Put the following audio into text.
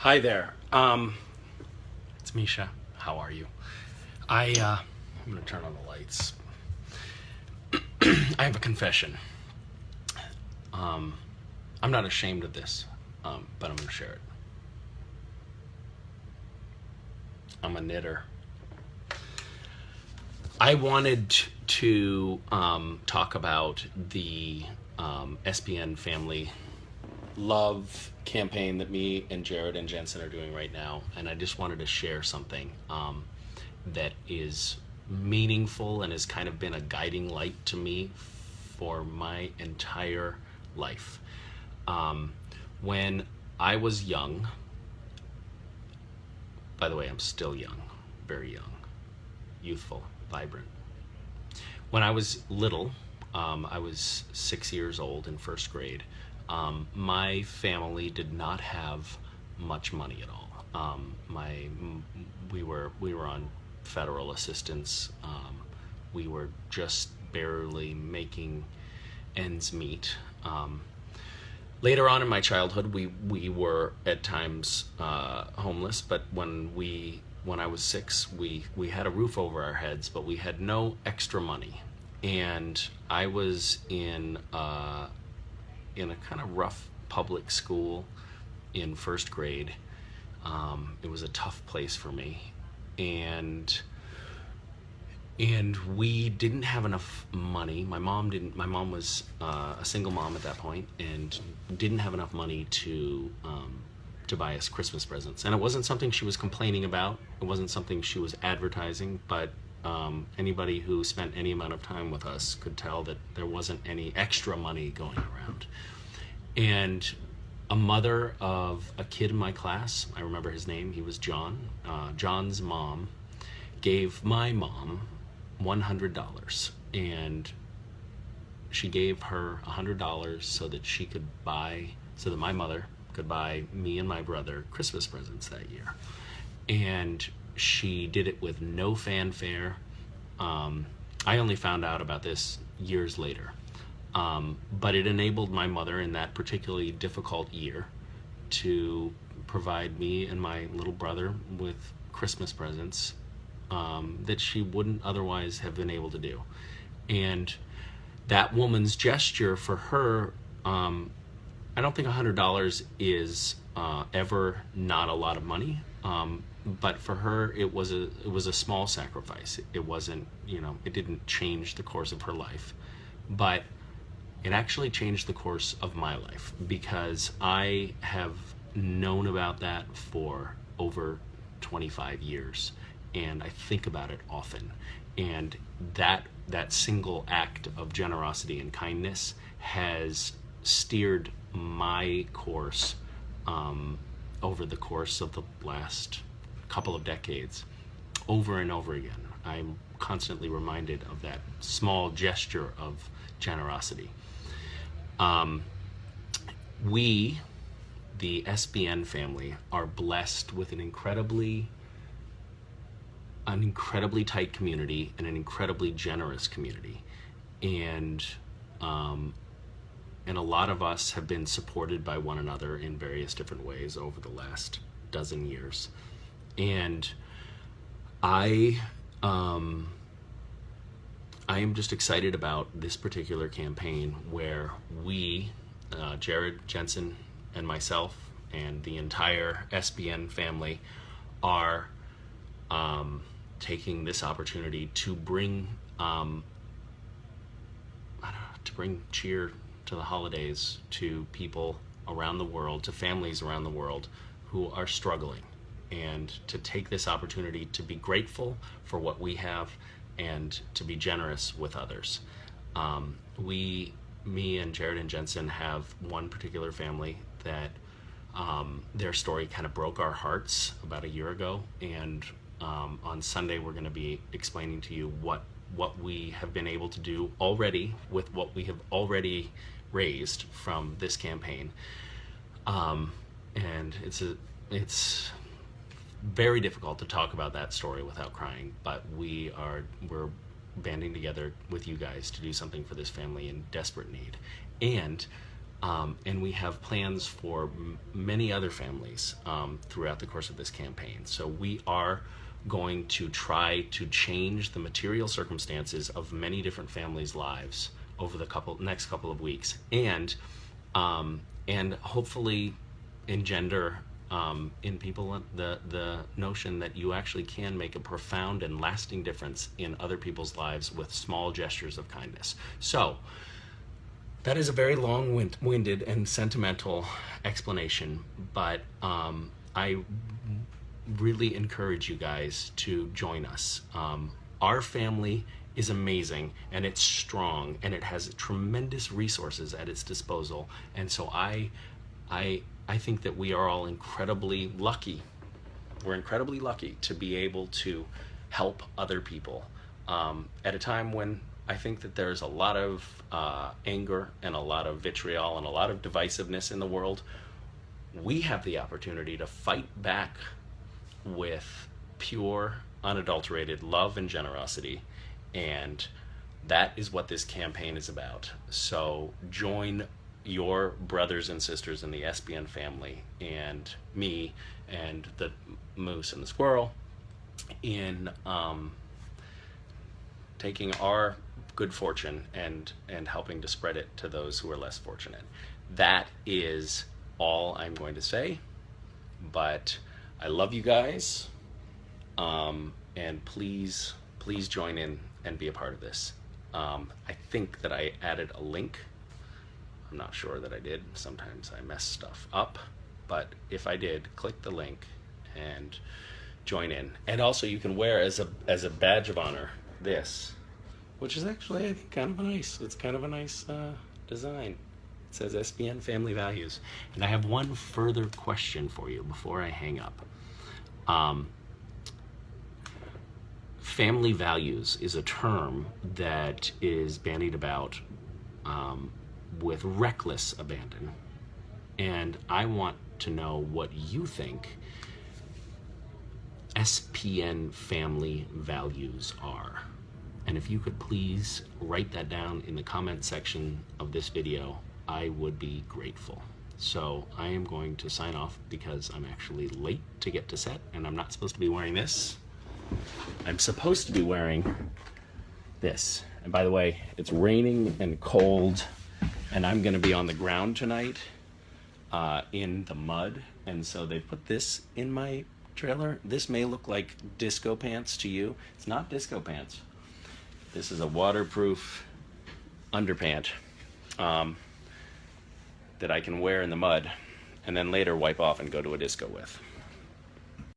Hi there. It's Misha. How are you? I'm gonna turn on the lights. I have a confession. I'm not ashamed of this, but I'm gonna share it. I'm a knitter. I wanted to talk about the SBN Family Love campaign that me and Jared and Jensen are doing right now, and I just wanted to share something that is meaningful and has kind of been a guiding light to me for my entire life. When I was young, by the way, I'm still young, very young, youthful, vibrant. When I was little, I was 6 years old in first grade. My family did not have much money at all. We were on federal assistance. We were just barely making ends meet. Later on in my childhood, we were at times homeless, but when I was 6, we had a roof over our heads, but we had no extra money. And I was in a kind of rough public school in first grade. It was a tough place for me, and we didn't have enough money. My mom didn't. My mom was a single mom at that point, and didn't have enough money to buy us Christmas presents. And it wasn't something she was complaining about. It wasn't something she was advertising. But anybody who spent any amount of time with us could tell that there wasn't any extra money going around. And a mother of a kid in my class, I remember his name. He was John. John's mom gave my mom $100, and she gave her $100 so that my mother could buy me and my brother Christmas presents that year. And she did it with no fanfare. I only found out about this years later. But it enabled my mother in that particularly difficult year to provide me and my little brother with Christmas presents that she wouldn't otherwise have been able to do. And that woman's gesture for her, I don't think $100 is ever not a lot of money, but for her it was a small sacrifice. It wasn't, it didn't change the course of her life, but it actually changed the course of my life, because I have known about that for over 25 years, and I think about it often. And that single act of generosity and kindness has steered my course over the course of the last couple of decades, over and over again. I'm constantly reminded of that small gesture of generosity. We, the SBN family, are blessed with an incredibly tight community and an incredibly generous community, and a lot of us have been supported by one another in various different ways over the last dozen years. And I am just excited about this particular campaign, where we, Jared, Jensen, and myself, and the entire SBN family are taking this opportunity to bring cheer to the holidays to people around the world, to families around the world who are struggling, and to take this opportunity to be grateful for what we have and to be generous with others. Me and Jared and Jensen have one particular family that their story kind of broke our hearts about a year ago, and on Sunday we're going to be explaining to you what we have been able to do already with what we have already raised from this campaign. And it's very difficult to talk about that story without crying, but we're banding together with you guys to do something for this family in desperate need. And And we have plans for many other families throughout the course of this campaign. So we are going to try to change the material circumstances of many different families' lives over the next couple of weeks, and hopefully engender in people the notion that you actually can make a profound and lasting difference in other people's lives with small gestures of kindness. So that is a very long-winded and sentimental explanation, but I really encourage you guys to join us. Our family is amazing, and it's strong, and it has tremendous resources at its disposal. And so I think that we are all incredibly lucky. We're incredibly lucky to be able to help other people at a time when I think that there's a lot of anger and a lot of vitriol and a lot of divisiveness in the world. We have the opportunity to fight back with pure, unadulterated love and generosity, and that is what this campaign is about. So join your brothers and sisters in the SBN family and me and the moose and the squirrel in taking our good fortune and helping to spread it to those who are less fortunate. That is all I'm going to say, but I love you guys, and please join in and be a part of this. I think that I added a link. I'm not sure that I did. Sometimes I mess stuff up, but if I did, click the link and join in. And also you can wear as a badge of honor this, which is actually, I think, kind of nice. It's kind of a nice design. It says SBN Family Values. And I have one further question for you before I hang up. Family values is a term that is bandied about with reckless abandon. And I want to know what you think SPN family values are. And if you could please write that down in the comment section of this video, I would be grateful. So I am going to sign off because I'm actually late to get to set, and I'm not supposed to be wearing this. I'm supposed to be wearing this. And by the way, it's raining and cold, and I'm gonna be on the ground tonight in the mud. And so they put this in my trailer. This may look like disco pants to you. It's not disco pants. This is a waterproof underpant that I can wear in the mud and then later wipe off and go to a disco with.